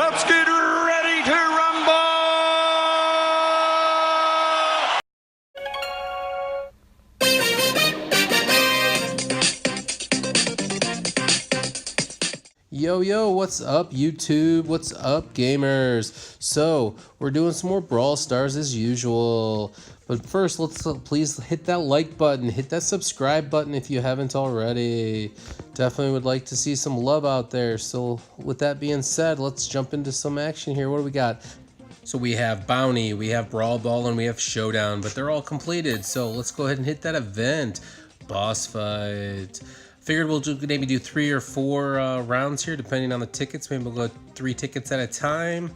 Let's get ready to rumble! Yo, what's up YouTube? What's up gamers? So, we're doing some more Brawl Stars as usual. But first, let's please hit that like button, hit that subscribe button if you haven't already. Definitely would like to see some love out there. So, with that being said, let's jump into some action here. What do we got? So we have Bounty, we have Brawl Ball, and we have Showdown, but they're all completed. So let's go ahead and hit that event. Boss fight. Figured we'll maybe do 3 or 4 rounds here, depending on the tickets. Maybe we'll go 3 tickets at a time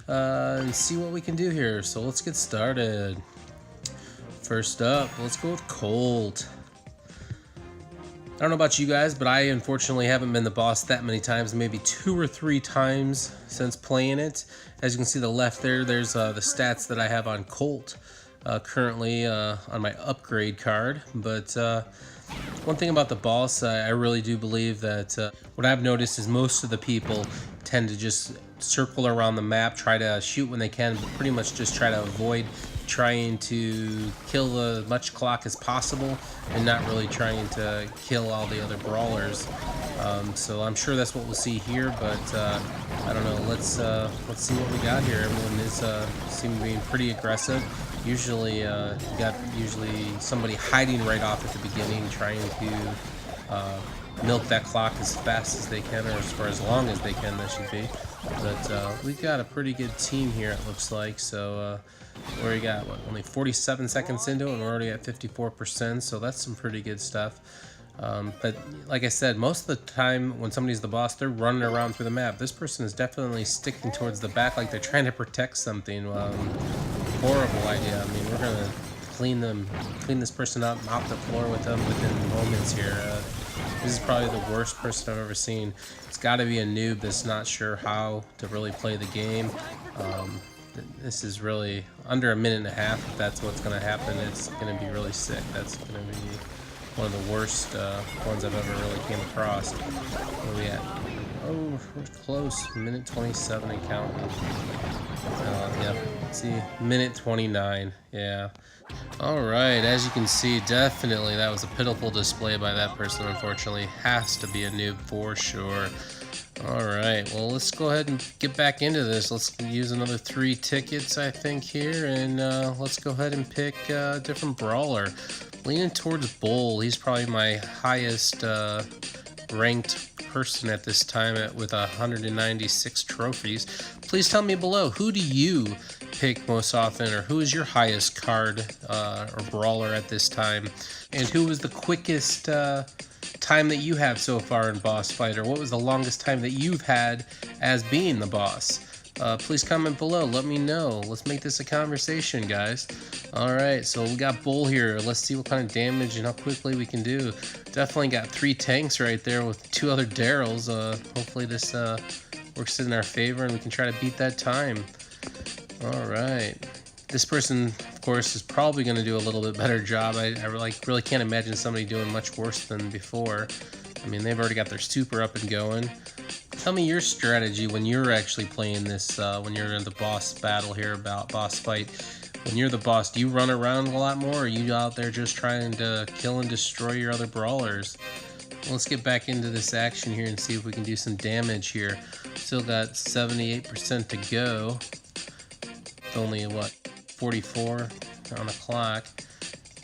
and see what we can do here. So let's get started. First up, let's go with Colt. I don't know about you guys, but I unfortunately haven't been the boss that many times, maybe 2 or 3 times since playing it. As you can see the left there, there's the stats that I have on Colt currently on my upgrade card. But one thing about the boss, I really do believe that what I've noticed is most of the people tend to just circle around the map, try to shoot when they can, but pretty much just try to avoid trying to kill as much clock as possible and not really trying to kill all the other brawlers. So I'm sure that's what we'll see here, but I don't know. Let's see what we got here. Everyone is seem to be pretty aggressive. Usually you got somebody hiding right off at the beginning, trying to milk that clock as fast as they can, or for as long as they can, that should be. But we've got a pretty good team here, it looks like. So where we got, what, only 47 seconds into it, and we're already at 54%, so that's some pretty good stuff. But like I said, most of the time when somebody's the boss, they're running around through the map. This person is definitely sticking towards the back like they're trying to protect something. Horrible idea. I mean, we're gonna clean this person up, mop the floor with them within moments here. This is probably the worst person I've ever seen. It's got to be a noob that's not sure how to really play the game. This is really under a minute and a half. If that's what's going to happen, it's going to be really sick. That's going to be one of the worst ones I've ever really came across. Where are we at? Oh, we're close. Minute 27 and counting. Yeah, let's see. Minute 29. Yeah. Alright, as you can see, definitely that was a pitiful display by that person, unfortunately. Has to be a noob for sure. Alright, well, let's go ahead and get back into this. Let's use another 3 tickets, I think, here, and let's go ahead and pick a different brawler. Leaning towards Bull. He's probably my highest ranked person at this time with 196 trophies. Please tell me below, who do you pick most often, or who is your highest card or brawler at this time, and who was the quickest time that you have so far in boss fight, or what was the longest time that you've had as being the boss? Please comment below, let me know. Let's make this a conversation, guys. Alright, so we got Bull here. Let's see what kind of damage and how quickly we can do. Definitely got 3 tanks right there with 2 other Daryls. Hopefully this works in our favor and we can try to beat that time. Alright. This person, of course, is probably going to do a little bit better job. I really can't imagine somebody doing much worse than before. I mean, they've already got their super up and going. Tell me your strategy when you're actually playing this, when you're in the boss battle here, about boss fight. When you're the boss, do you run around a lot more, or are you out there just trying to kill and destroy your other brawlers? Let's get back into this action here and see if we can do some damage here. Still got 78% to go. It's only, what, 44 on the clock.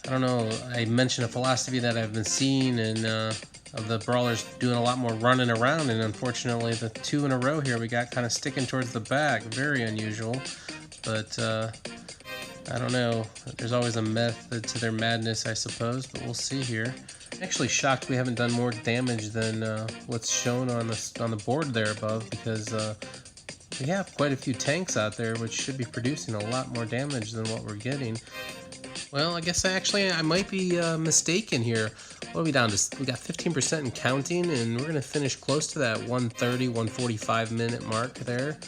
I don't know, I mentioned a philosophy that I've been seeing of the brawlers doing a lot more running around, and unfortunately the 2 in a row here we got kind of sticking towards the back. Very unusual, but I don't know. There's always a method to their madness, I suppose, but we'll see here. I'm actually shocked we haven't done more damage than what's shown on the board there above, because we have quite a few tanks out there which should be producing a lot more damage than what we're getting. Well, I guess I might be mistaken here. What are we down to? We got 15% and counting, and we're going to finish close to that 130, 145 minute mark there.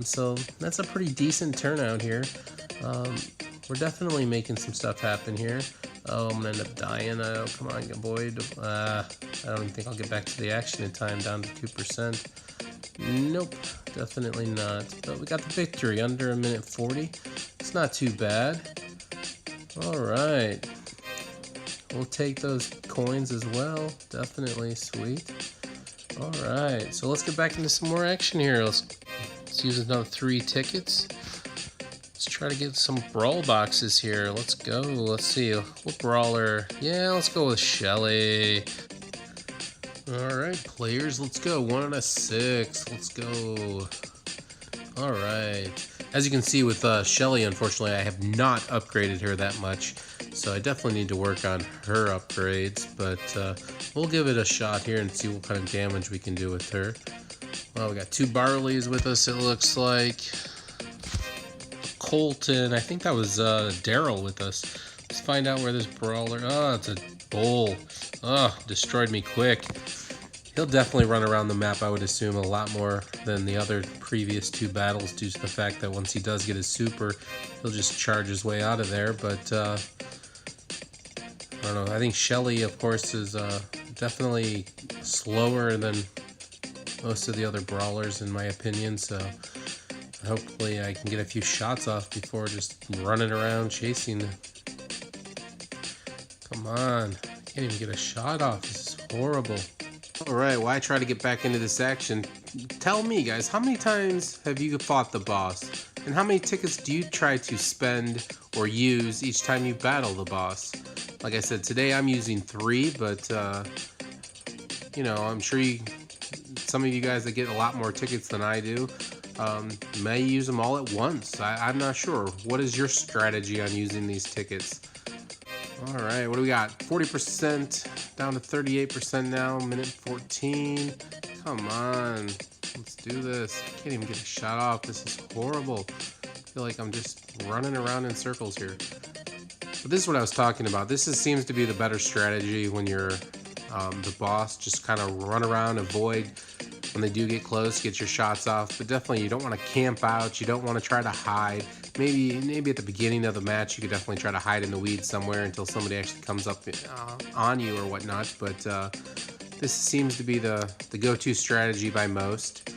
So that's a pretty decent turnout here. We're definitely making some stuff happen here. Oh, I'm going to end up dying. Oh, come on, Boyd. I don't even think I'll get back to the action in time, down to 2%. Nope. definitely not. But we got the victory under a minute 40. It's not too bad. All right. We'll take those coins as well. Definitely sweet. All right. So let's get back into some more action here. Let's use another 3 tickets. Let's try to get some Brawl Boxes here. Let's go. Let's see. What Brawler? Yeah, let's go with Shelly. All right, players, let's go. 1 out of 6. Let's go. All right. As you can see with Shelly, unfortunately, I have not upgraded her that much. So I definitely need to work on her upgrades. But we'll give it a shot here and see what kind of damage we can do with her. Well, we got 2 Barleys with us, it looks like. Colton, I think that was Daryl with us. Let's find out where this Brawler... Oh, it's a Bull. Oh, destroyed me quick. He'll definitely run around the map, I would assume, a lot more than the other previous 2 battles due to the fact that once he does get his super, he'll just charge his way out of there. But, I don't know. I think Shelly, of course, is definitely slower than most of the other Brawlers, in my opinion. So, hopefully I can get a few shots off before just running around chasing. Come on. I can't even get a shot off. This is horrible. Alright, well, I try to get back into this action. Tell me, guys, how many times have you fought the boss? And how many tickets do you try to spend or use each time you battle the boss? Like I said, today I'm using 3, but, you know, I'm sure some of you guys that get a lot more tickets than I do may use them all at once. I'm not sure. What is your strategy on using these tickets? All right, what do we got? 40% down to 38% now, minute 14. Come on, let's do this. I can't even get a shot off. This is horrible. I feel like I'm just running around in circles here. But this is what I was talking about. This seems to be the better strategy when you're the boss. Just kind of run around, avoid when they do get close, get your shots off. But definitely you don't want to camp out. You don't want to try to hide. Maybe at the beginning of the match you could definitely try to hide in the weeds somewhere until somebody actually comes up on you or whatnot. But this seems to be the go-to strategy by most.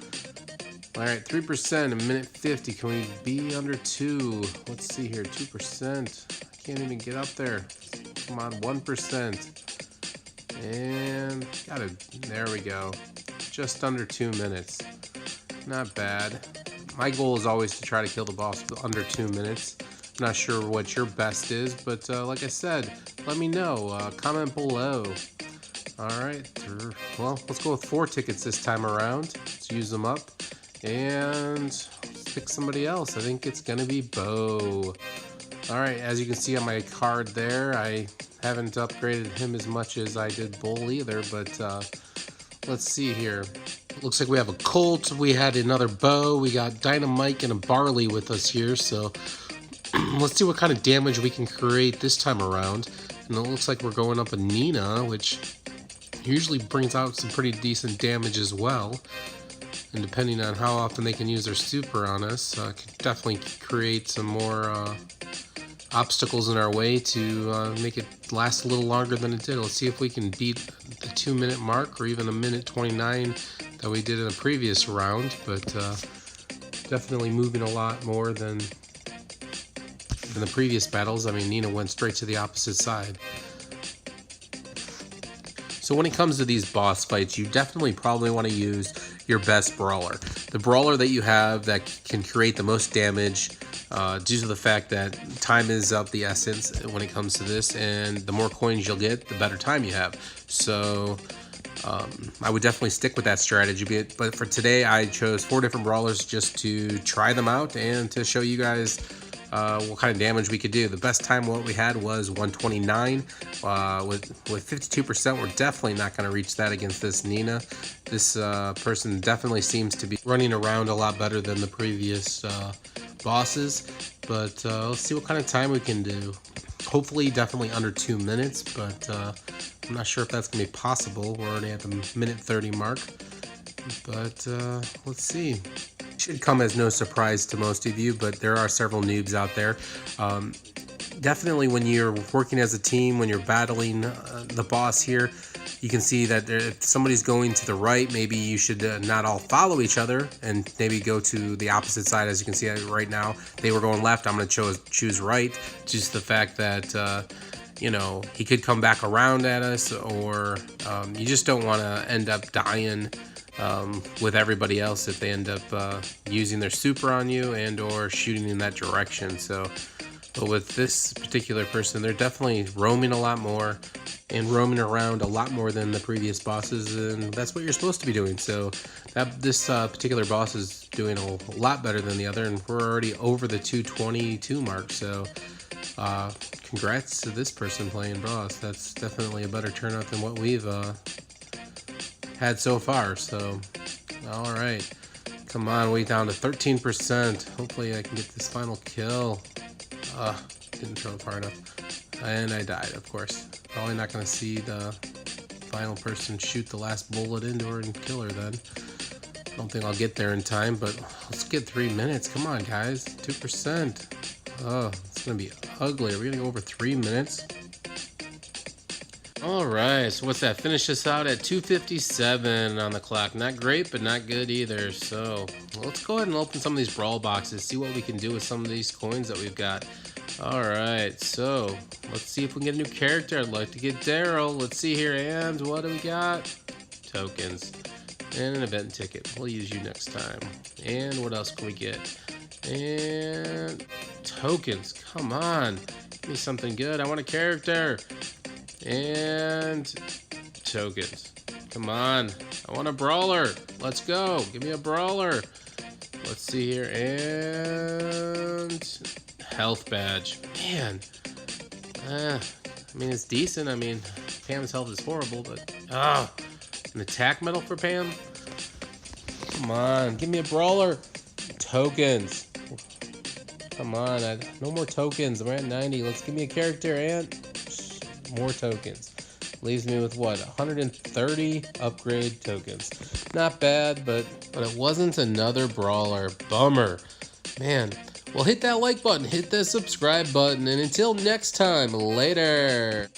All right, 3%, a minute 50. Can we be under 2? Let's see here, 2%. I can't even get up there. Come on, 1%. And there we go. Just under 2 minutes. Not bad. My goal is always to try to kill the boss under 2 minutes. I'm not sure what your best is, but like I said, let me know. Comment below. All right. Well, let's go with 4 tickets this time around. Let's use them up. And let's pick somebody else. I think it's going to be Bo. All right. As you can see on my card there, I haven't upgraded him as much as I did Bull either, but let's see here. Looks like we have a Colt, we had another Bo, we got Dynamite and a Barley with us here, so let's see what kind of damage we can create this time around. And it looks like we're going up a Nina, which usually brings out some pretty decent damage as well. And depending on how often they can use their super on us, can definitely create some more obstacles in our way to make it last a little longer than it did. Let's see if we can beat the 2-minute mark or even a minute 29 that we did in the previous round, but definitely moving a lot more than the previous battles. I mean, Nina went straight to the opposite side. So when it comes to these boss fights, you definitely probably want to use your best brawler. The brawler that you have that can create the most damage due to the fact that time is of the essence when it comes to this, and the more coins you'll get, the better time you have. So I would definitely stick with that strategy, but for today I chose 4 different brawlers just to try them out and to show you guys what kind of damage we could do. The best time what we had was 129 with 52%. We're definitely not going to reach that against this Nina. This person definitely seems to be running around a lot better than the previous bosses, but let's see what kind of time we can do. Hopefully definitely under 2 minutes, but I'm not sure if that's gonna be possible. We're already at the minute 30 mark, but let's see. Should come as no surprise to most of you, but there are several noobs out there. Definitely when you're working as a team, when you're battling the boss here, you can see that if somebody's going to the right, maybe you should not all follow each other and maybe go to the opposite side. As you can see right now, they were going left. I'm going to choose right. Just the fact that, you know, he could come back around at us, or you just don't want to end up dying with everybody else if they end up using their super on you and or shooting in that direction. So, but with this particular person, they're definitely roaming a lot more and roaming around a lot more than the previous bosses, and that's what you're supposed to be doing. So that this particular boss is doing a lot better than the other, and we're already over the 222 mark. So congrats to this person playing Bros. That's definitely a better turnout than what we've had so far. So all right, come on, way down to 13%. Hopefully I can get this final kill. Didn't throw it far enough, and I died, of course. Probably not going to see the final person shoot the last bullet into her and kill her then. I don't think I'll get there in time, but let's get 3 minutes. Come on, guys. 2%. Oh, it's going to be ugly. Are we going to go over 3 minutes? All right, so what's that? Finish this out at 2:57 on the clock. Not great, but not good either. So let's go ahead and open some of these Brawl boxes, see what we can do with some of these coins that we've got. All right, so let's see if we can get a new character. I'd like to get Daryl. Let's see here, and what do we got? Tokens and an event ticket. We'll use you next time. And what else can we get? And tokens. Come on, give me something good. I want a character. And tokens. Come on, I want a brawler. Let's go. Give me a brawler. Let's see here. And health badge. Man, I mean, it's decent. I mean, Pam's health is horrible, but an attack medal for Pam. Come on, give me a brawler. Tokens. Come on, no more tokens. We're at 90. Let's give me a character and more tokens. Leaves me with what, 130 upgrade tokens. Not bad, but it wasn't another brawler. Bummer, man. Well, hit that like button, hit that subscribe button, and until next time, later.